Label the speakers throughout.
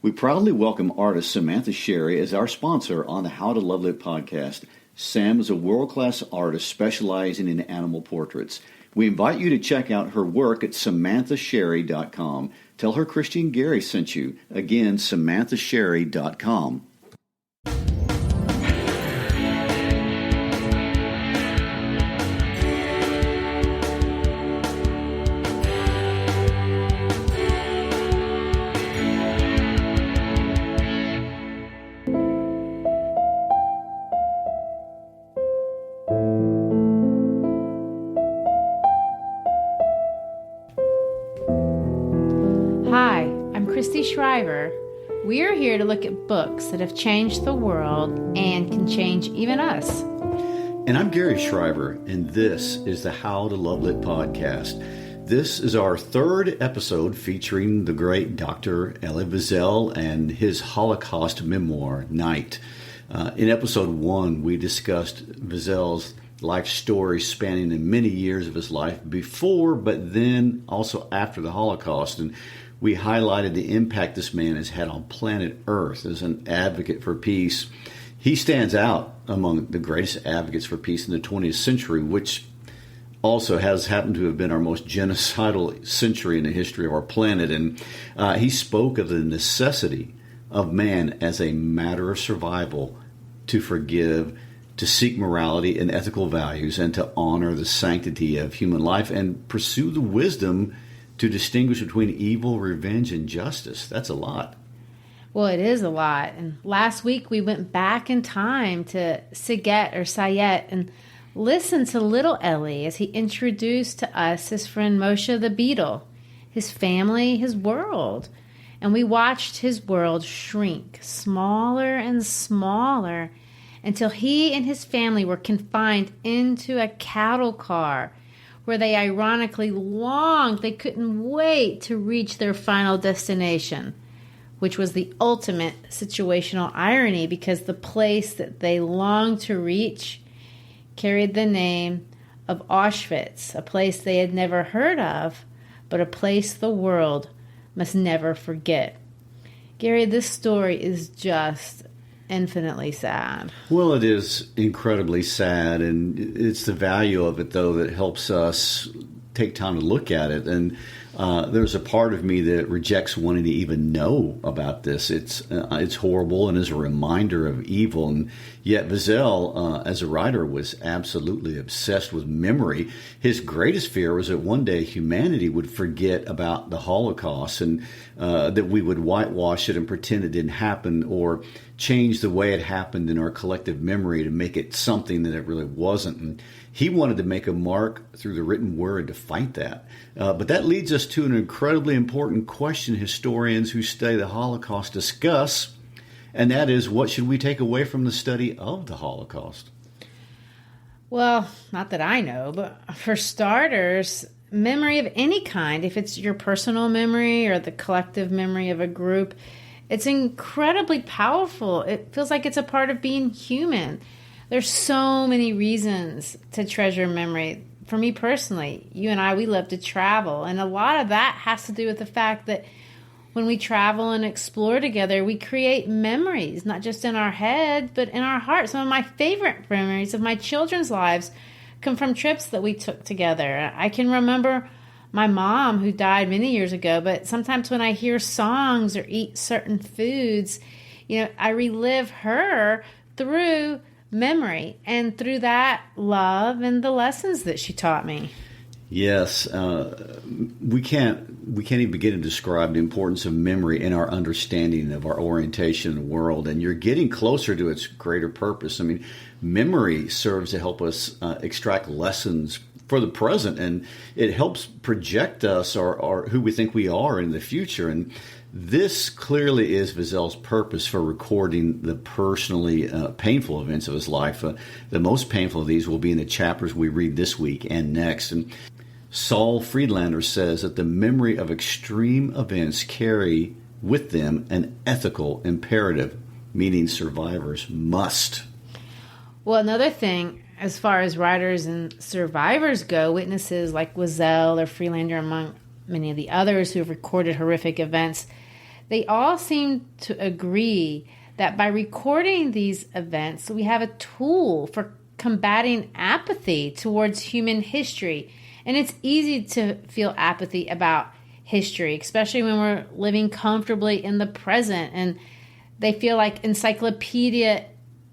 Speaker 1: We proudly welcome artist Samantha Sherry as our sponsor on the How to Love Lit podcast. Sam is a world-class artist specializing in animal portraits. We invite you to check out her work at samanthasherry.com. Tell her Christy and Garry sent you. Again, samanthasherry.com.
Speaker 2: Hi, I'm Christy Shriver. We're here to look at books that have changed the world and can change even us.
Speaker 1: And I'm Garry Shriver, and this is the How to Love Lit podcast. This is our third episode featuring the great Dr. Elie Wiesel and his Holocaust memoir, Night. In episode 1, we discussed Wiesel's life story spanning in many years of his life before, but then also after the Holocaust. And we highlighted the impact this man has had on planet Earth as an advocate for peace. He stands out among the greatest advocates for peace in the 20th century, which also has happened to have been our most genocidal century in the history of our planet. And he spoke of the necessity of man as a matter of survival to forgive, to seek morality and ethical values, and to honor the sanctity of human life and pursue the wisdom to distinguish between evil, revenge, and justice. That's a lot.
Speaker 2: Well, it is a lot. And last week we went back in time to Sayet and listened to little Elie as he introduced to us his friend Moshe the Beetle, his family, his world. And we watched his world shrink smaller and smaller until he and his family were confined into a cattle car where they ironically longed, they couldn't wait to reach their final destination, which was the ultimate situational irony because the place that they longed to reach carried the name of Auschwitz, a place they had never heard of, but a place the world must never forget. Garry, this story is just infinitely sad.
Speaker 1: Well, it is incredibly sad, and it's the value of it, though, that helps us take time to look at it. And there's a part of me that rejects wanting to even know about this. It's horrible and is a reminder of evil. And yet Wiesel, as a writer, was absolutely obsessed with memory. His greatest fear was that one day humanity would forget about the Holocaust and that we would whitewash it and pretend it didn't happen or change the way it happened in our collective memory to make it something that it really wasn't. And he wanted to make a mark through the written word to fight that. But that leads us to an incredibly important question historians who study the Holocaust discuss, and that is, what should we take away from the study of the Holocaust?
Speaker 2: Well, not that I know, but for starters, memory of any kind, if it's your personal memory or the collective memory of a group, it's incredibly powerful. It feels like it's a part of being human. There's so many reasons to treasure memory. For me personally, you and I, we love to travel. And a lot of that has to do with the fact that when we travel and explore together, we create memories, not just in our head, but in our heart. Some of my favorite memories of my children's lives come from trips that we took together. I can remember my mom, who died many years ago, but sometimes when I hear songs or eat certain foods, I relive her through memory and through that love and the lessons that she taught me.
Speaker 1: Yes, we can't even begin to describe the importance of memory in our understanding of our orientation in the world, and you're getting closer to its greater purpose. I mean, memory serves to help us extract lessons for the present, and it helps project us or who we think we are in the future. And this clearly is Wiesel's purpose for recording the personally painful events of his life. The most painful of these will be in the chapters we read this week and next. And Saul Friedlander says that the memory of extreme events carry with them an ethical imperative, meaning survivors must.
Speaker 2: Well, another thing, as far as writers and survivors go, witnesses like Wiesel or Friedlander, among many of the others who have recorded horrific events, they all seem to agree that by recording these events, we have a tool for combating apathy towards human history. And it's easy to feel apathy about history, especially when we're living comfortably in the present. And they feel like encyclopedia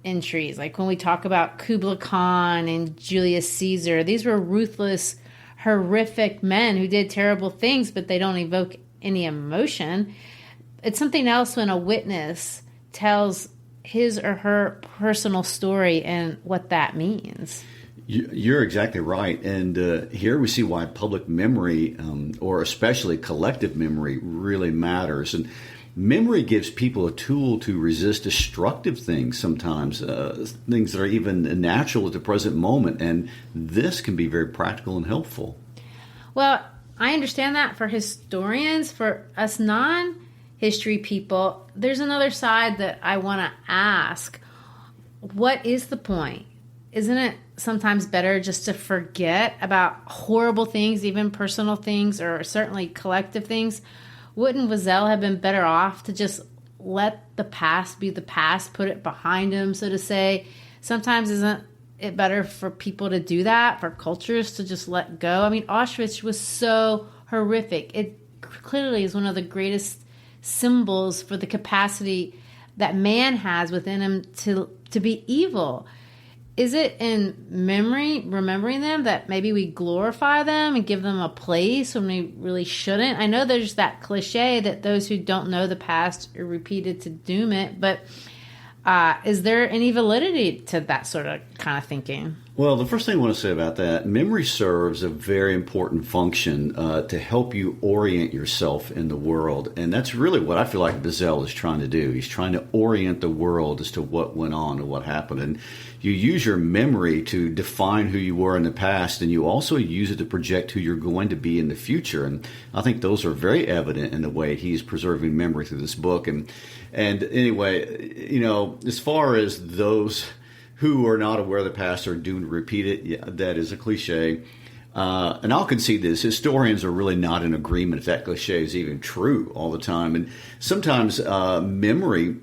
Speaker 2: entries, like when we talk about Kublai Khan and Julius Caesar. These were ruthless, horrific men who did terrible things, but they don't evoke any emotion. It's something else when a witness tells his or her personal story and what that means.
Speaker 1: You're exactly right. And here we see why public memory, or especially collective memory, really matters. And memory gives people a tool to resist destructive things sometimes, things that are even natural at the present moment. And this can be very practical and helpful.
Speaker 2: Well, I understand that for historians. For us non-history people, there's another side that I want to ask. What is the point? Isn't it sometimes better just to forget about horrible things, even personal things, or certainly collective things? Wouldn't Wiesel have been better off to just let the past be the past, put it behind him, so to say? Sometimes isn't it better for people to do that, for cultures to just let go? I mean, Auschwitz was so horrific. It clearly is one of the greatest symbols for the capacity that man has within him to be evil. Is it in remembering them, that maybe we glorify them and give them a place when we really shouldn't? I know there's that cliche that those who don't know the past are repeated to doom it, but is there any validity to that sort of kind of thinking?
Speaker 1: Well, the first thing I want to say about that, memory serves a very important function to help you orient yourself in the world. And that's really what I feel like Wiesel is trying to do. He's trying to orient the world as to what went on and what happened. And you use your memory to define who you were in the past, and you also use it to project who you're going to be in the future. And I think those are very evident in the way he's preserving memory through this book. And anyway, as far as those who are not aware of the past are doomed to repeat it, yeah, that is a cliche. And I'll concede this. Historians are really not in agreement if that cliche is even true all the time. And sometimes memory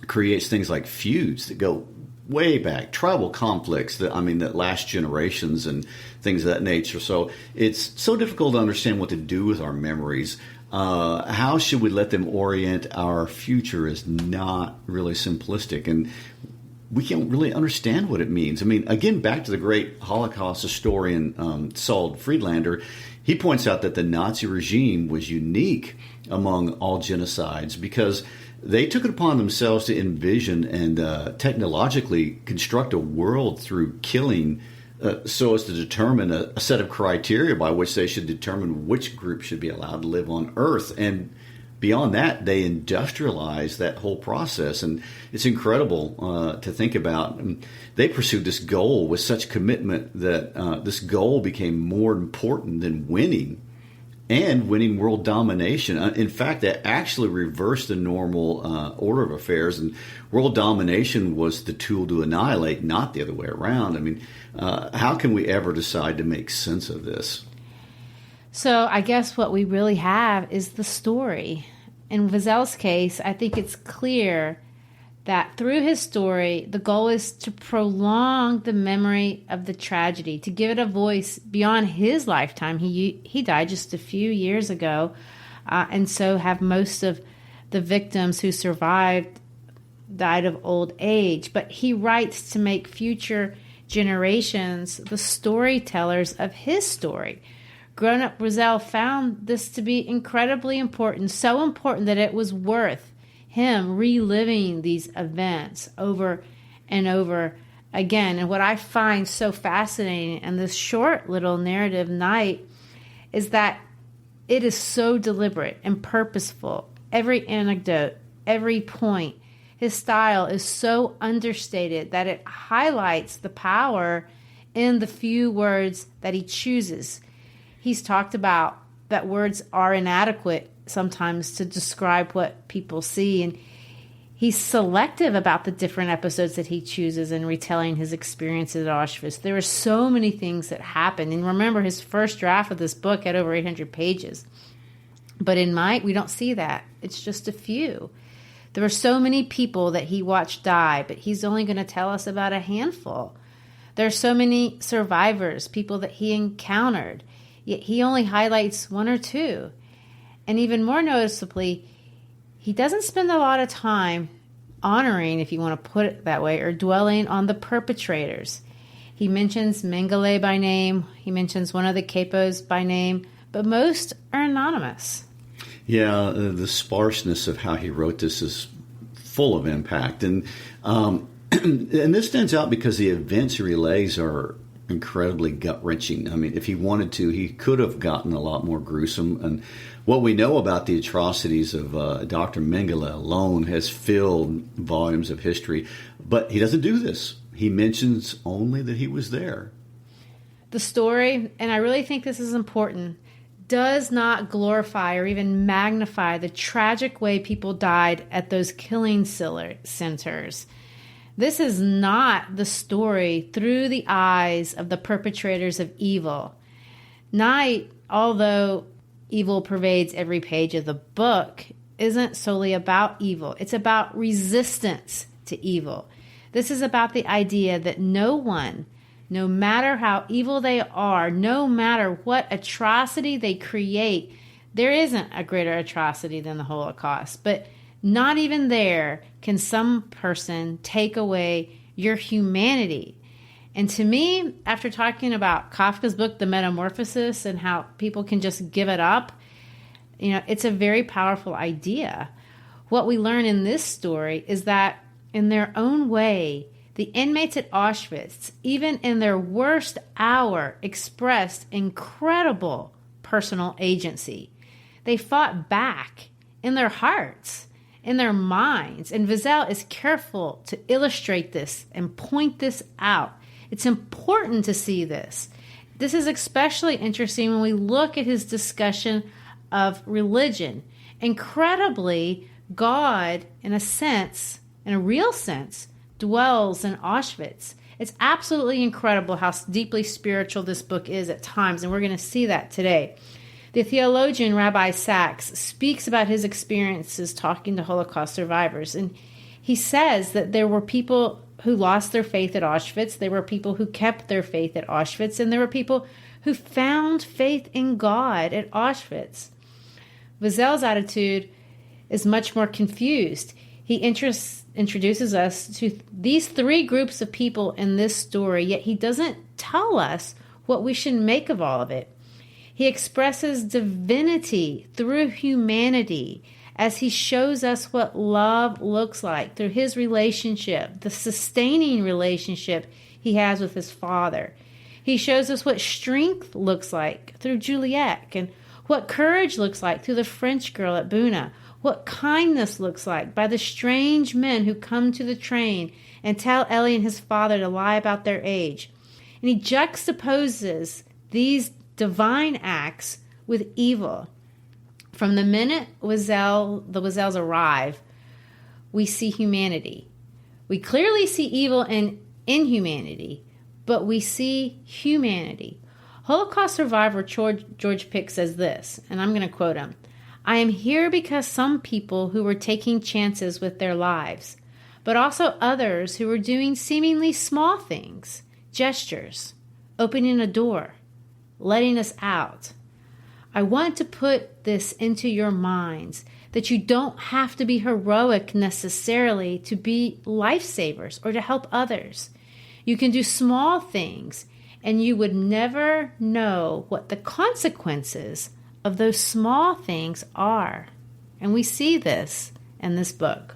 Speaker 1: creates things like feuds that go way back, tribal conflicts that last generations and things of that nature. So it's so difficult to understand what to do with our memories. How should we let them orient our future is not really simplistic. And we can't really understand what it means. I mean, again, back to the great Holocaust historian Saul Friedlander, he points out that the Nazi regime was unique among all genocides because they took it upon themselves to envision and technologically construct a world through killing so as to determine a set of criteria by which they should determine which group should be allowed to live on Earth. And beyond that, they industrialized that whole process. And it's incredible to think about. They pursued this goal with such commitment that this goal became more important than winning world domination. In fact, that actually reversed the normal order of affairs, and world domination was the tool to annihilate, not the other way around. I mean, how can we ever decide to make sense of this?
Speaker 2: So I guess what we really have is the story. In Wiesel's case, I think it's clear that through his story, the goal is to prolong the memory of the tragedy, to give it a voice beyond his lifetime. He died just a few years ago, and so have most of the victims who survived died of old age. But he writes to make future generations the storytellers of his story. Grown-up Wiesel found this to be incredibly important, so important that it was worth him reliving these events over and over again. And what I find so fascinating in this short little narrative night is that it is so deliberate and purposeful. Every anecdote, every point, his style is so understated that it highlights the power in the few words that he chooses. He's talked about that words are inadequate sometimes to describe what people see, and he's selective about the different episodes that he chooses in retelling his experiences at Auschwitz. There are so many things that happened, and remember, his first draft of this book had over 800 pages. But in Mike, we don't see that. It's just a few. There were so many people that he watched die, but he's only going to tell us about a handful. There are so many survivors, people that he encountered, yet he only highlights one or two. And even more noticeably, he doesn't spend a lot of time honoring, if you want to put it that way, or dwelling on the perpetrators. He mentions Mengele by name. He mentions one of the capos by name, but most are anonymous.
Speaker 1: Yeah, the sparseness of how he wrote this is full of impact. And this stands out because the events he relays are incredibly gut-wrenching. I mean, if he wanted to, he could have gotten a lot more gruesome. And what we know about the atrocities of Dr. Mengele alone has filled volumes of history. But he doesn't do this. He mentions only that he was there.
Speaker 2: The story, and I really think this is important, does not glorify or even magnify the tragic way people died at those killing centers. This is not the story through the eyes of the perpetrators of evil. Night, although evil pervades every page of the book, isn't solely about evil. It's about resistance to evil. This is about the idea that no one, no matter how evil they are, no matter what atrocity they create, there isn't a greater atrocity than the Holocaust. But not even there can some person take away your humanity. And to me, after talking about Kafka's book, The Metamorphosis, and how people can just give it up, it's a very powerful idea. What we learn in this story is that in their own way, the inmates at Auschwitz, even in their worst hour, expressed incredible personal agency. They fought back in their hearts, in their minds. And Wiesel is careful to illustrate this and point this out. It's important to see this. This is especially interesting when we look at his discussion of religion. Incredibly, God, in a real sense, dwells in Auschwitz. It's absolutely incredible how deeply spiritual this book is at times, and we're going to see that today. The theologian Rabbi Sachs speaks about his experiences talking to Holocaust survivors, and he says that there were people who lost their faith at Auschwitz, there were people who kept their faith at Auschwitz, and there were people who found faith in God at Auschwitz. Wiesel's attitude is much more confused. He introduces us to these three groups of people in this story, yet he doesn't tell us what we should make of all of it. He expresses divinity through humanity as he shows us what love looks like through his relationship, the sustaining relationship he has with his father. He shows us what strength looks like through Juliet, and what courage looks like through the French girl at Buna, what kindness looks like by the strange men who come to the train and tell Elie and his father to lie about their age. And he juxtaposes these divine acts with evil. From the minute the Wiesels arrive, we see humanity. We clearly see evil and inhumanity, but we see humanity. Holocaust survivor George Pick says this, and I'm going to quote him. I am here because some people who were taking chances with their lives, but also others who were doing seemingly small things, gestures, opening a door, letting us out. I want to put this into your minds, that you don't have to be heroic necessarily to be lifesavers or to help others. You can do small things, and you would never know what the consequences of those small things are. And we see this in this book.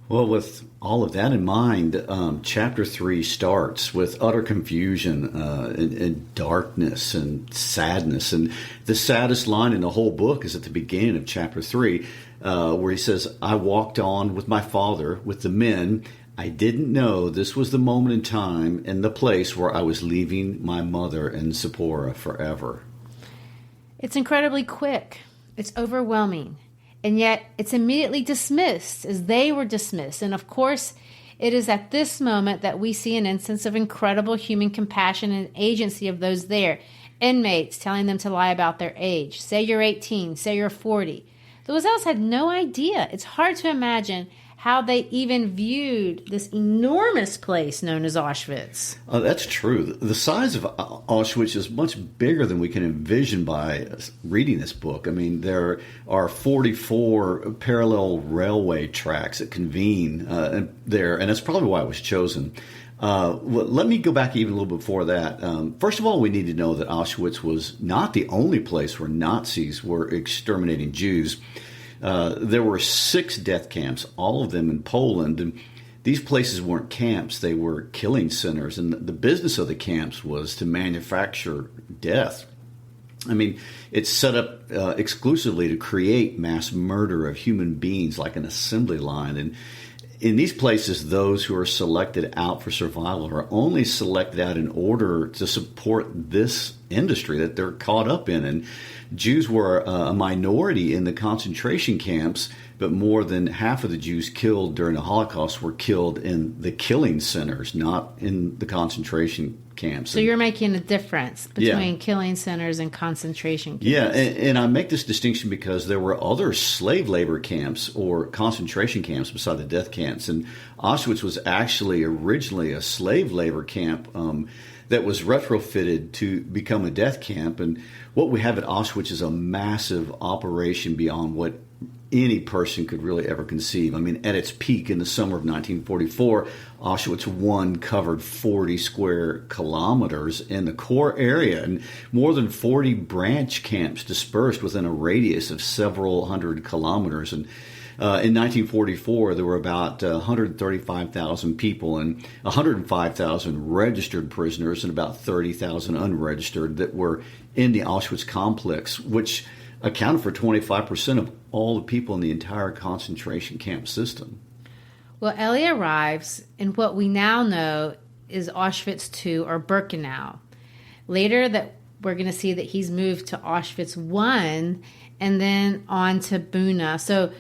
Speaker 1: Well, with all of that in mind, chapter 3 starts with utter confusion and darkness and sadness. And the saddest line in the whole book is at the beginning of chapter 3, where he says, I walked on with my father, with the men. I didn't know this was the moment in time and the place where I was leaving my mother and Zipporah forever.
Speaker 2: It's incredibly quick. It's overwhelming. And yet it's immediately dismissed as they were dismissed. And of course, it is at this moment that we see an instance of incredible human compassion and agency of those there. Inmates telling them to lie about their age. Say you're 18, say you're 40. The Wiesels had no idea. It's hard to imagine how they even viewed this enormous place known as Auschwitz.
Speaker 1: That's true. The size of Auschwitz is much bigger than we can envision by reading this book. I mean, there are 44 parallel railway tracks that convene there, and that's probably why it was chosen. Let me go back even a little before that. First of all, we need to know that Auschwitz was not the only place where Nazis were exterminating Jews. There were 6 death camps, all of them in Poland, and these places weren't camps, they were killing centers, and the business of the camps was to manufacture death. I mean, it's set up exclusively to create mass murder of human beings like an assembly line, and in these places, those who are selected out for survival are only selected out in order to support this industry that they're caught up in. And Jews were a minority in the concentration camps, but more than half of the Jews killed during the Holocaust were killed in the killing centers, not in the concentration camps.
Speaker 2: So you're making a difference between killing centers and concentration camps.
Speaker 1: Yeah, and I make this distinction because there were other slave labor camps or concentration camps beside the death camps. And Auschwitz was actually originally a slave labor camp that was retrofitted to become a death camp. And what we have at Auschwitz is a massive operation beyond what any person could really ever conceive. I mean, at its peak in the summer of 1944, Auschwitz I covered 40 square kilometers in the core area and more than 40 branch camps dispersed within a radius of several hundred kilometers. And in 1944, there were about 135,000 people and 105,000 registered prisoners and about 30,000 unregistered that were in the Auschwitz complex, which accounted for 25% of all the people in the entire concentration camp system.
Speaker 2: Well, Elie arrives in what we now know is Auschwitz II or Birkenau. Later, that we're going to see that he's moved to Auschwitz I and then on to Buna. So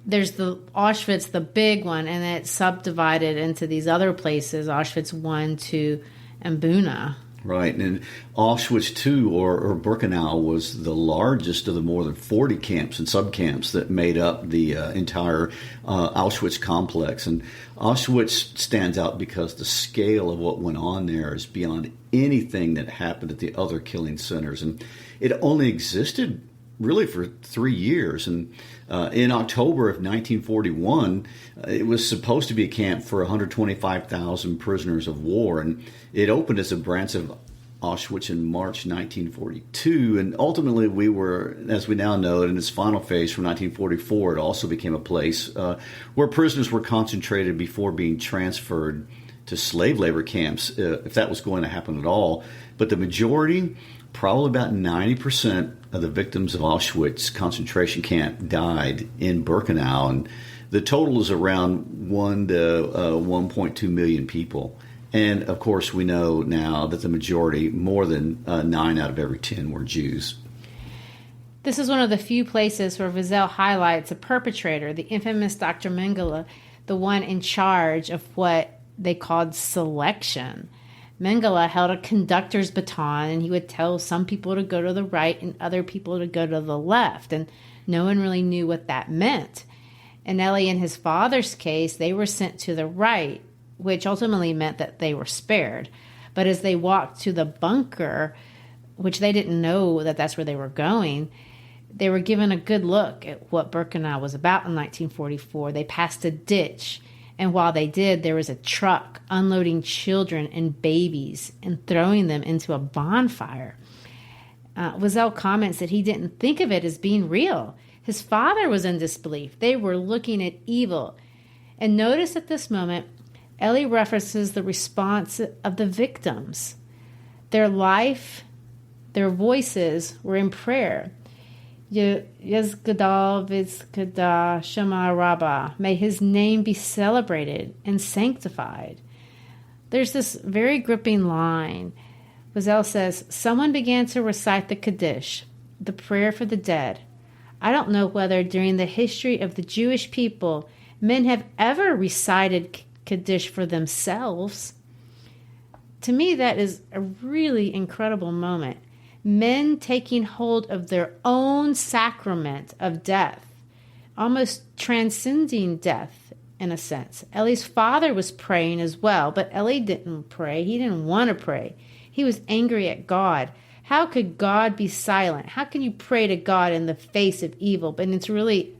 Speaker 2: there's the Auschwitz, the big one, and it's subdivided into these other places, Auschwitz I, II, and Buna.
Speaker 1: Right, and Auschwitz II, or Birkenau, was the largest of the more than 40 camps and subcamps that made up the entire Auschwitz complex. And Auschwitz stands out because the scale of what went on there is beyond anything that happened at the other killing centers. And it only existed really for 3 years. And in October of 1941, it was supposed to be a camp for 125,000 prisoners of war. And it opened as a branch of Auschwitz in March 1942. And ultimately, we were, as we now know, in its final phase from 1944, it also became a place where prisoners were concentrated before being transferred to slave labor camps, if that was going to happen at all. But the majority, probably about 90% of the victims of Auschwitz concentration camp died in Birkenau, and the total is around 1 to 1.2 million people. And, of course, we know now that the majority, more than 9 out of every 10, were Jews.
Speaker 2: This is one of the few places where Wiesel highlights a perpetrator, the infamous Dr. Mengele, the one in charge of what they called selection. Mengele held a conductor's baton, and he would tell some people to go to the right and other people to go to the left, and no one really knew what that meant. In Elie and his father's case, they were sent to the right, which ultimately meant that they were spared. But as they walked to the bunker, which they didn't know that that's where they were going, they were given a good look at what Birkenau was about in 1944. They passed a ditch, and while they did, there was a truck unloading children and babies and throwing them into a bonfire. Wiesel comments that he didn't think of it as being real. His father was in disbelief. They were looking at evil. And notice at this moment, Elie references the response of the victims. Their life, their voices were in prayer. Yezgadal Vizkada Shema Rabbah. May his name be celebrated and sanctified. There's this very gripping line. Wiesel says, someone began to recite the Kaddish, the prayer for the dead. I don't know whether during the history of the Jewish people, men have ever recited Kaddish for themselves. To me, that is a really incredible moment. men taking hold of their own sacrament of death, almost transcending death in a sense. Elie's father was praying as well, but Elie didn't pray. He didn't want to pray. He was angry at God. How could God be silent? How can you pray to God in the face of evil? But it's really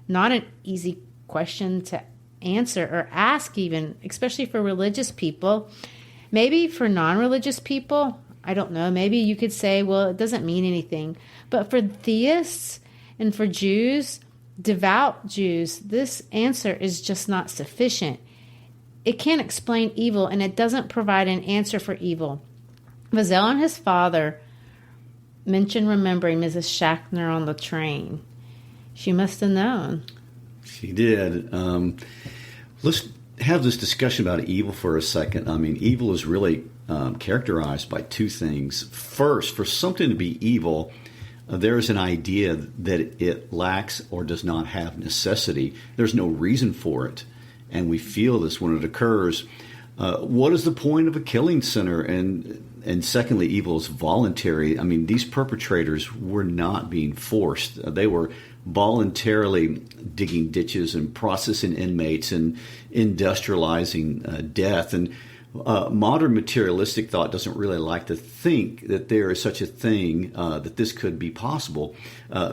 Speaker 2: not an easy question to answer or ask even, especially for religious people. Maybe for non-religious people, I don't know. Maybe you could say, well, it doesn't mean anything. But for theists and for Jews, devout Jews, this answer is just not sufficient. It can't explain evil, and it doesn't provide an answer for evil. Wiesel and his father mentioned remembering Mrs. Schachner on the train. She must have known.
Speaker 1: She did. Let's have this discussion about evil for a second. I mean, evil is really characterized by two things. First, for something to be evil, there is an idea that it lacks or does not have necessity. There's no reason for it, and we feel this when it occurs. What is the point of a killing center? And secondly, evil is voluntary. I mean, these perpetrators were not being forced. They were voluntarily digging ditches and processing inmates and industrializing death. And modern materialistic thought doesn't really like to think that there is such a thing, that this could be possible.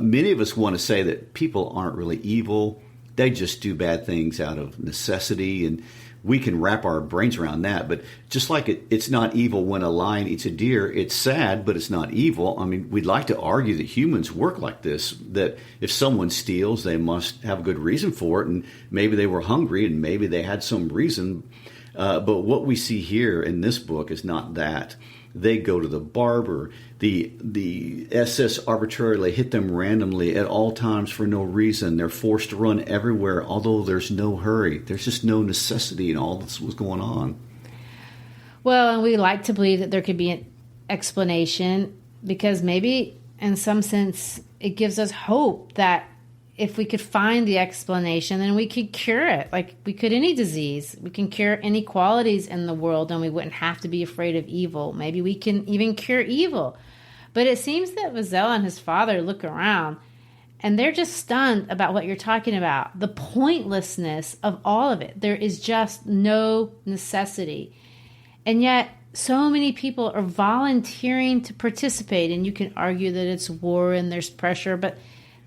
Speaker 1: Many of us want to say that people aren't really evil. They just do bad things out of necessity, and we can wrap our brains around that. But just like it's not evil when a lion eats a deer, it's sad, but it's not evil. I mean, we'd like to argue that humans work like this, that if someone steals, they must have a good reason for it, and maybe they were hungry, and maybe they had some reason. But what we see here in this book is not that. They go to the barber. The SS arbitrarily hit them randomly at all times for no reason. They're forced to run everywhere, although there's no hurry. There's just no necessity in all this was going on.
Speaker 2: Well, and we like to believe that there could be an explanation, because maybe in some sense it gives us hope that if we could find the explanation, then we could cure it. Like we could any disease. We can cure inequalities in the world, and we wouldn't have to be afraid of evil. Maybe we can even cure evil. But it seems that Wiesel and his father look around, and they're just stunned about what you're talking about. The pointlessness of all of it. There is just no necessity. And yet, so many people are volunteering to participate, and you can argue that it's war and there's pressure, but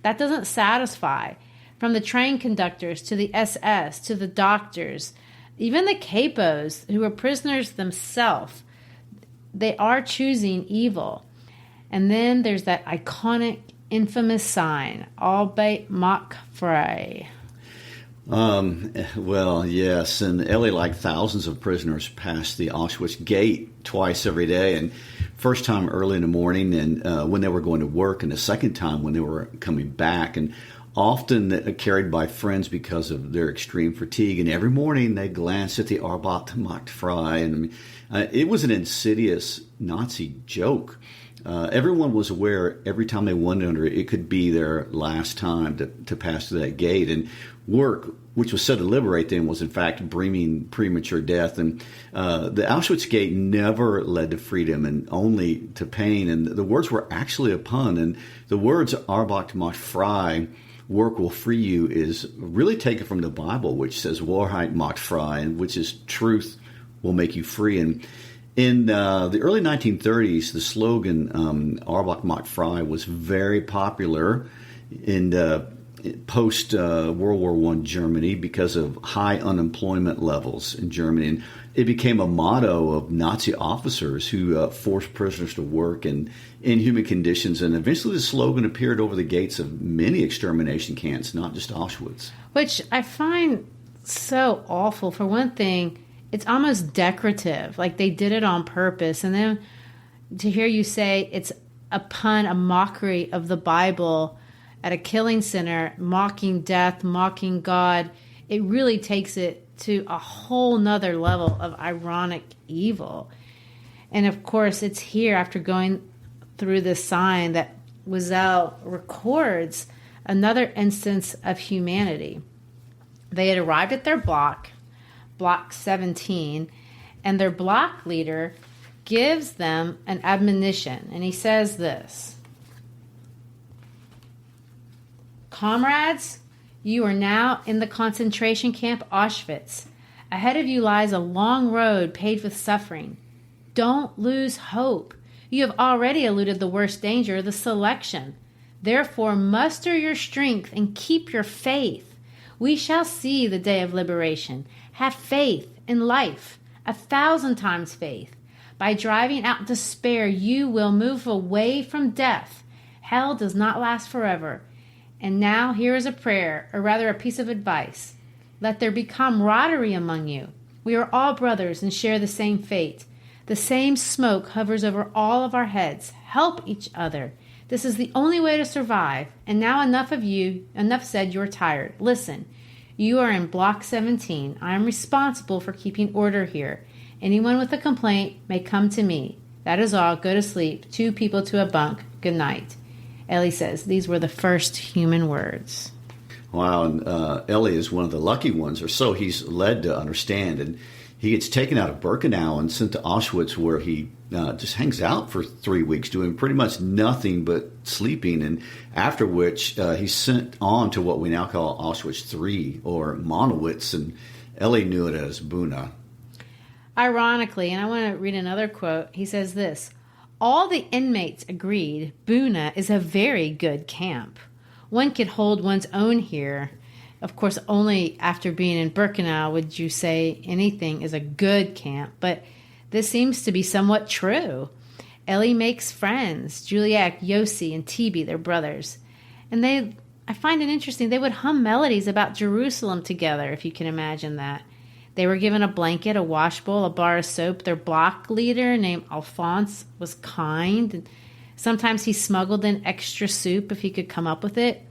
Speaker 2: that doesn't satisfy. From the train conductors to the SS to the doctors, even the capos who were prisoners themselves, they are choosing evil. And then there's that iconic, infamous sign, Albeit macht frei.
Speaker 1: Well, yes, and Elie, like thousands of prisoners, passed the Auschwitz gate twice every day, and first time early in the morning and when they were going to work, and the second time when they were coming back, and often carried by friends because of their extreme fatigue. And every morning they glanced at the Albeit macht frei, and it was an insidious Nazi joke. Everyone was aware every time they went under it could be their last time to pass through that gate. And work, which was said to liberate them, was in fact bringing premature death. And the Auschwitz gate never led to freedom and only to pain. And the words were actually a pun. And the words Albeit macht frei, work will free you, is really taken from the Bible, which says Wahrheit macht frei, which is truth will make you free. And in the early 1930s, the slogan Albeit macht frei was very popular in post-World War I Germany because of high unemployment levels in Germany. And it became a motto of Nazi officers who forced prisoners to work in inhuman conditions. And eventually the slogan appeared over the gates of many extermination camps, not just Auschwitz.
Speaker 2: Which I find so awful. For one thing, it's almost decorative, like they did it on purpose. And then to hear you say it's a pun, a mockery of the Bible at a killing center, mocking death, mocking God, it really takes it to a whole nother level of ironic evil. And of course, it's here after going through this sign that Wiesel records another instance of humanity. They had arrived at their block 17, and their block leader gives them an admonition, and he says this: "Comrades, you are now in the concentration camp Auschwitz. Ahead of you lies a long road paved with suffering. Don't lose hope. You have already eluded the worst danger, the selection. Therefore, muster your strength and keep your faith. We shall see the day of liberation. Have faith in life, 1,000 times faith. By driving out despair, you will move away from death. Hell does not last forever. And now here is a prayer, or rather a piece of advice. Let there be camaraderie among you. We are all brothers and share the same fate. The same smoke hovers over all of our heads. Help each other. This is the only way to survive. And now enough of you. Enough said, you're tired. Listen, you are in Block 17. I am responsible for keeping order here. Anyone with a complaint may come to me. That is all. Go to sleep. 2 people to a bunk. Good night." Elie says these were the first human words.
Speaker 1: Wow, and Elie is one of the lucky ones, or so he's led to understand. And he gets taken out of Birkenau and sent to Auschwitz, where he just hangs out for 3 weeks, doing pretty much nothing but sleeping. And after which, he's sent on to what we now call Auschwitz III, or Monowitz, and Elie knew it as Buna.
Speaker 2: Ironically, and I want to read another quote, he says this: "All the inmates agreed Buna is a very good camp. One could hold one's own here. Of course, only after being in Birkenau would you say anything is a good camp, but this seems to be somewhat true. Elie makes friends, Juliet, Yossi, and Tibi, their brothers. And I find it interesting, they would hum melodies about Jerusalem together, if you can imagine that. They were given a blanket, a wash bowl, a bar of soap. Their block leader, named Alphonse, was kind. And sometimes he smuggled in extra soup if he could come up with it.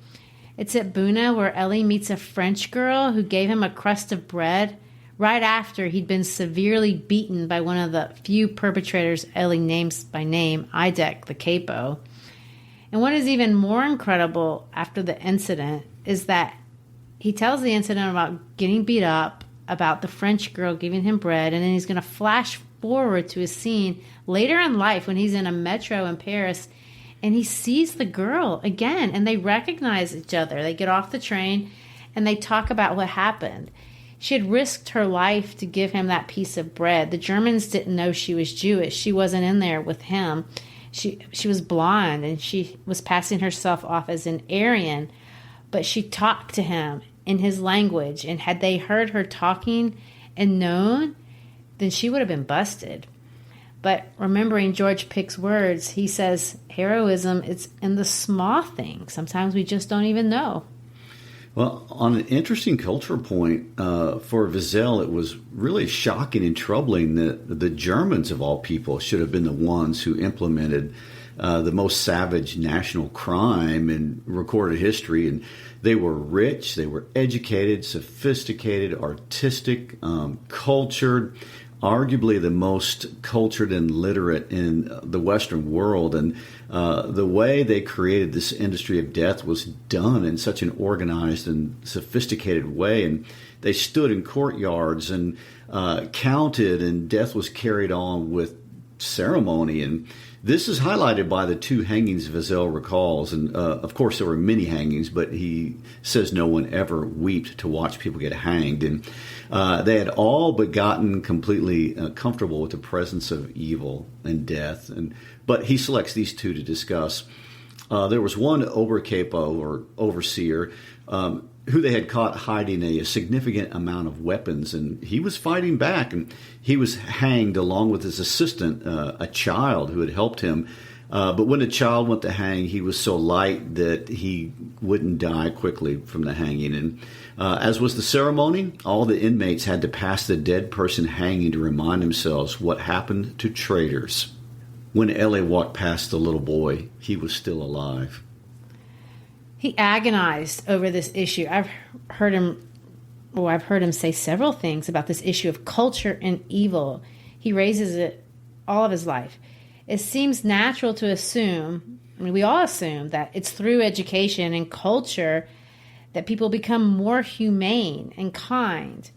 Speaker 2: It's at Buna where Elie meets a French girl who gave him a crust of bread right after he'd been severely beaten by one of the few perpetrators Elie names by name, Idek, the capo. And what is even more incredible after the incident is that he tells the incident about getting beat up, about the French girl giving him bread, and then he's going to flash forward to a scene later in life when he's in a metro in Paris, and he sees the girl again, and they recognize each other. They get off the train, and they talk about what happened. She had risked her life to give him that piece of bread. The Germans didn't know she was Jewish. She wasn't in there with him. She was blonde, and she was passing herself off as an Aryan, but she talked to him in his language, and had they heard her talking and known, then she would have been busted. But remembering George Pick's words, he says, heroism is in the small things. Sometimes we just don't even know.
Speaker 1: Well, on an interesting cultural point, for Wiesel, it was really shocking and troubling that the Germans, of all people, should have been the ones who implemented the most savage national crime in recorded history. And they were rich, they were educated, sophisticated, artistic, cultured, arguably the most cultured and literate in the Western world. And the way they created this industry of death was done in such an organized and sophisticated way. And they stood in courtyards and counted, and death was carried on with ceremony. And this is highlighted by the 2 hangings Wiesel recalls. And of course, there were many hangings, but he says no one ever wept to watch people get hanged. And they had all but gotten completely comfortable with the presence of evil and death. But he selects these 2 to discuss. There was one Obercapo, or overseer, who they had caught hiding a significant amount of weapons, and he was fighting back, and he was hanged along with his assistant, a child who had helped him. But when the child went to hang, he was so light that he wouldn't die quickly from the hanging. And as was the ceremony, all the inmates had to pass the dead person hanging to remind themselves what happened to traitors. When Elie walked past the little boy, he was still alive.
Speaker 2: He agonized over this issue. I've heard him say several things about this issue of culture and evil. He raises it all of his life. It seems natural to assume, we all assume, that it's through education and culture that people become more humane and kind.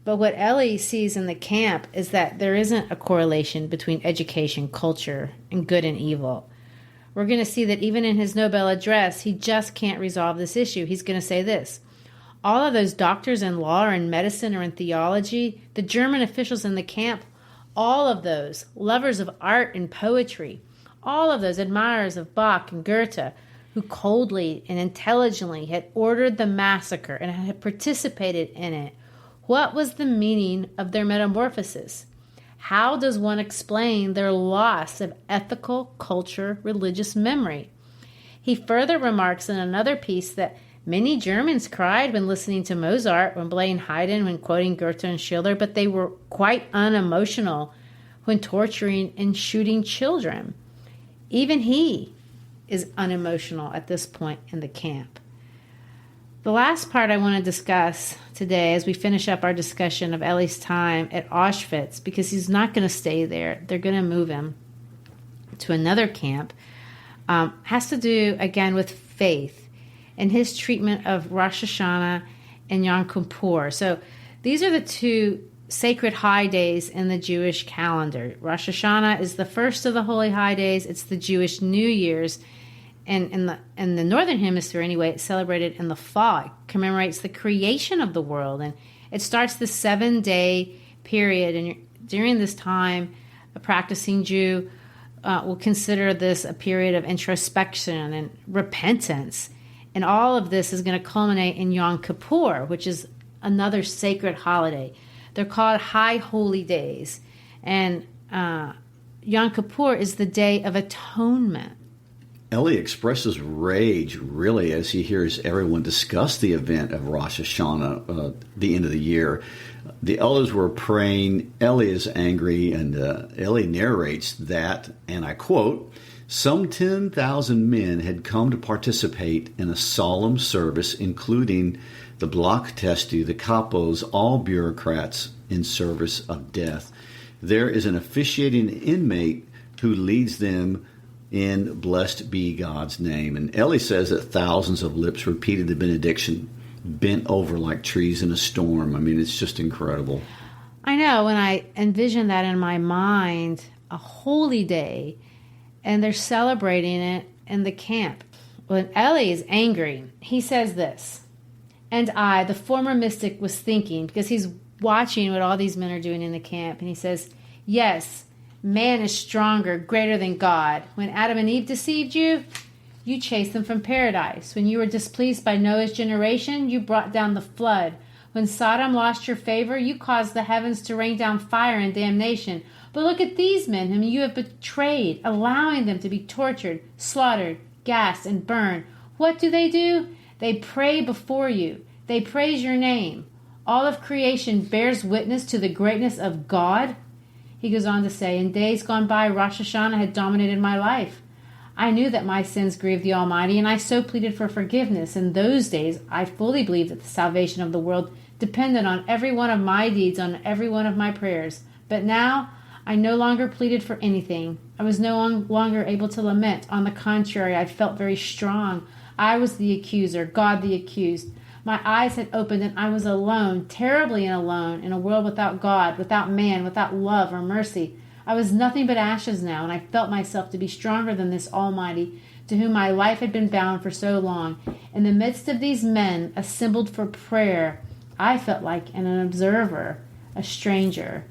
Speaker 2: But what Elie sees in the camp is that there isn't a correlation between education, culture, and good and evil. We're going to see that even in his Nobel address, he just can't resolve this issue. He's going to say this: all of those doctors in law or in medicine or in theology, the German officials in the camp, all of those lovers of art and poetry, all of those admirers of Bach and Goethe, who coldly and intelligently had ordered the massacre and had participated in it, what was the meaning of their metamorphosis? How does one explain their loss of ethical, culture, religious memory? He further remarks in another piece that many Germans cried when listening to Mozart, when playing Haydn, when quoting Goethe and Schiller, but they were quite unemotional when torturing and shooting children. Even he is unemotional at this point in the camp. The last part I want to discuss today as we finish up our discussion of Elie's time at Auschwitz, because he's not going to stay there. They're going to move him to another camp, has to do, again, with faith and his treatment of Rosh Hashanah and Yom Kippur. So these are the two sacred high days in the Jewish calendar. Rosh Hashanah is the first of the holy high days. It's the Jewish New Year's. And in the Northern Hemisphere, anyway, it's celebrated in the fall. It commemorates the creation of the world. And it starts the 7-day period. And during this time, a practicing Jew will consider this a period of introspection and repentance. And all of this is going to culminate in Yom Kippur, which is another sacred holiday. They're called High Holy Days. And Yom Kippur is the Day of Atonement.
Speaker 1: Elie expresses rage, really, as he hears everyone discuss the event of Rosh Hashanah, the end of the year. The elders were praying. Elie is angry, and Elie narrates that, and I quote, "Some 10,000 men had come to participate in a solemn service, including the Block Testi, the Kapos, all bureaucrats in service of death. There is an officiating inmate who leads them in blessed be God's name." And Elie says that thousands of lips repeated the benediction, bent over like trees in a storm. I mean, it's just incredible.
Speaker 2: I know, when I envision that in my mind, a holy day, and they're celebrating it in the camp. When Elie is angry, he says this: "And I, the former mystic, was thinking," because he's watching what all these men are doing in the camp, and he says, "Yes, man is stronger, greater than God. When Adam and Eve deceived you, you chased them from paradise. When you were displeased by Noah's generation, you brought down the flood. When Sodom lost your favor, you caused the heavens to rain down fire and damnation. But look at these men whom you have betrayed, allowing them to be tortured, slaughtered, gassed, and burned. What do? They pray before you. They praise your name. All of creation bears witness to the greatness of God." He goes on to say, "In days gone by, Rosh Hashanah had dominated my life. I knew that my sins grieved the Almighty, and I so pleaded for forgiveness. In those days, I fully believed that the salvation of the world depended on every one of my deeds, on every one of my prayers. But now, I no longer pleaded for anything. I was no longer able to lament. On the contrary, I felt very strong. I was the accuser, God the accused. My eyes had opened and I was alone, terribly alone, in a world without God, without man, without love or mercy. I was nothing but ashes now, and I felt myself to be stronger than this Almighty, to whom my life had been bound for so long. In the midst of these men assembled for prayer, I felt like an observer, a stranger."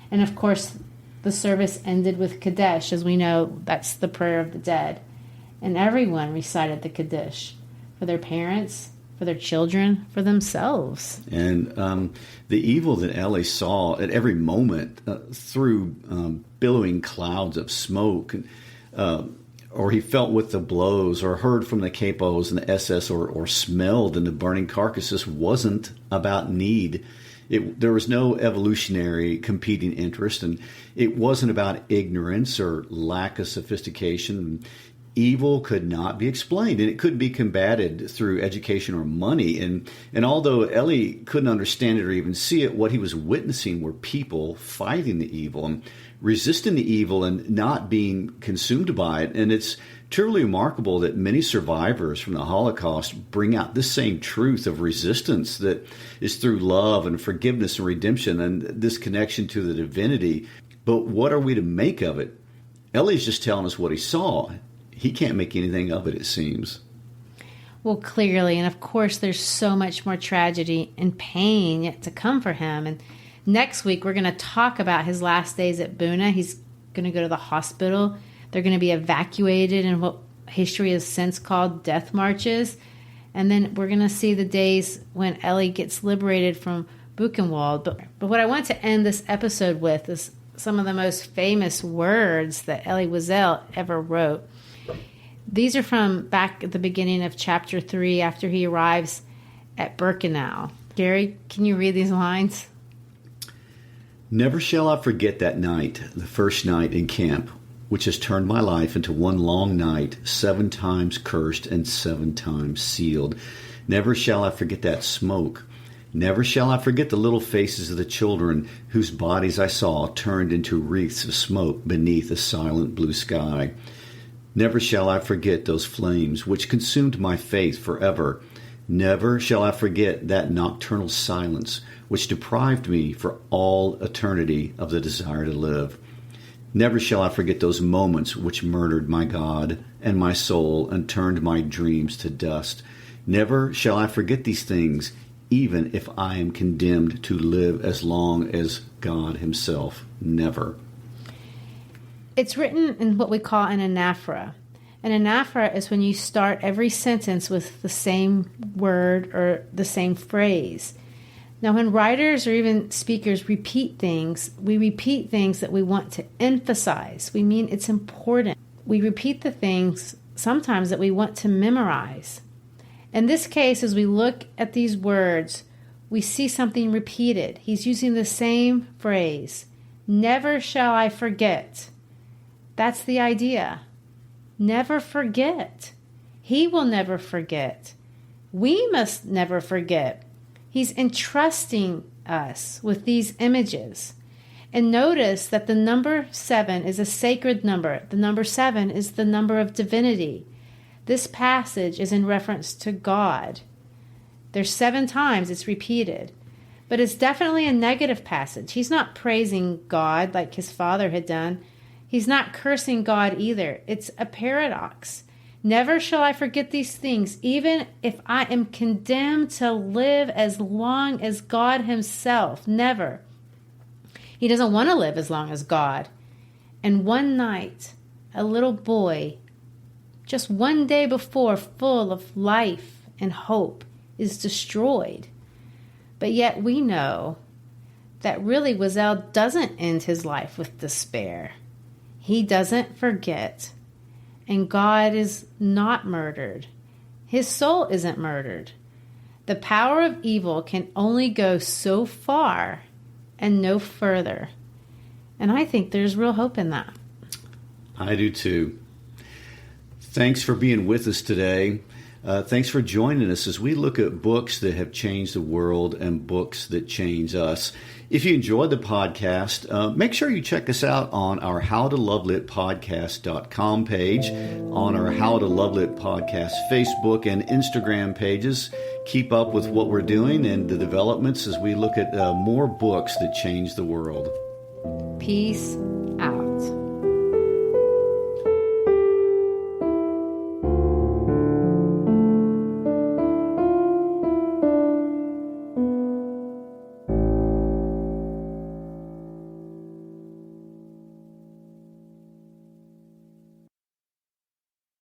Speaker 2: And of course, the service ended with Kaddish. As we know, that's the prayer of the dead. And everyone recited the Kaddish for their parents, for their children, for themselves.
Speaker 1: And the evil that Elie saw at every moment through billowing clouds of smoke, or he felt with the blows, or heard from the capos and the SS, or smelled in the burning carcasses, wasn't about need. There was no evolutionary competing interest, and it wasn't about ignorance or lack of sophistication. Evil could not be explained, and it couldn't be combated through education or money. And although Elie couldn't understand it or even see it, what he was witnessing were people fighting the evil and resisting the evil and not being consumed by it. And it's Truly remarkable that many survivors from the Holocaust bring out this same truth of resistance that is through love and forgiveness and redemption and this connection to the divinity. But what are we to make of it? Elie's just telling us what he saw. He can't make anything of it, it seems.
Speaker 2: Well, clearly, and of course, there's so much more tragedy and pain yet to come for him. And next week, we're going to talk about his last days at Buna. He's going to go to the hospital. They're going to be evacuated in what history has since called death marches. And then we're going to see the days when Elie gets liberated from Buchenwald. But what I want to end this episode with is some of the most famous words that Elie Wiesel ever wrote. These are from back at the beginning of chapter 3 after he arrives at Birkenau. Garry, can you read these lines?
Speaker 1: Never shall I forget that night, the first night in camp, which has turned my life into one long night, 7 times cursed and 7 times sealed. Never shall I forget that smoke. Never shall I forget the little faces of the children whose bodies I saw turned into wreaths of smoke beneath a silent blue sky. Never shall I forget those flames which consumed my faith forever. Never shall I forget that nocturnal silence which deprived me for all eternity of the desire to live. Never shall I forget those moments which murdered my God and my soul and turned my dreams to dust. Never shall I forget these things, even if I am condemned to live as long as God himself. Never.
Speaker 2: It's written in what we call an anaphora. An anaphora is when you start every sentence with the same word or the same phrase. Now, when writers or even speakers repeat things, we repeat things that we want to emphasize. We mean it's important. We repeat the things sometimes that we want to memorize. In this case, as we look at these words, we see something repeated. He's using the same phrase. Never shall I forget. That's the idea. Never forget. He will never forget. We must never forget. He's entrusting us with these images. And notice that the number 7 is a sacred number. The number 7 is the number of divinity. This passage is in reference to God. There's 7 times it's repeated. But it's definitely a negative passage. He's not praising God like his father had done. He's not cursing God either. It's a paradox. Never shall I forget these things, even if I am condemned to live as long as God himself. Never. He doesn't want to live as long as God. And one night, a little boy, just one day before, full of life and hope, is destroyed. But yet we know that really Wiesel doesn't end his life with despair. He doesn't forget. And God is not murdered. His soul isn't murdered. The power of evil can only go so far and no further. And I think there's real hope in that.
Speaker 1: I do too. Thanks for being with us today. Thanks for joining us as we look at books that have changed the world and books that change us. If you enjoyed the podcast, make sure you check us out on our howtolovelit.podcast.com page, on our How to Love Lit podcast Facebook and Instagram pages. Keep up with what we're doing and the developments as we look at more books that change the world.
Speaker 2: Peace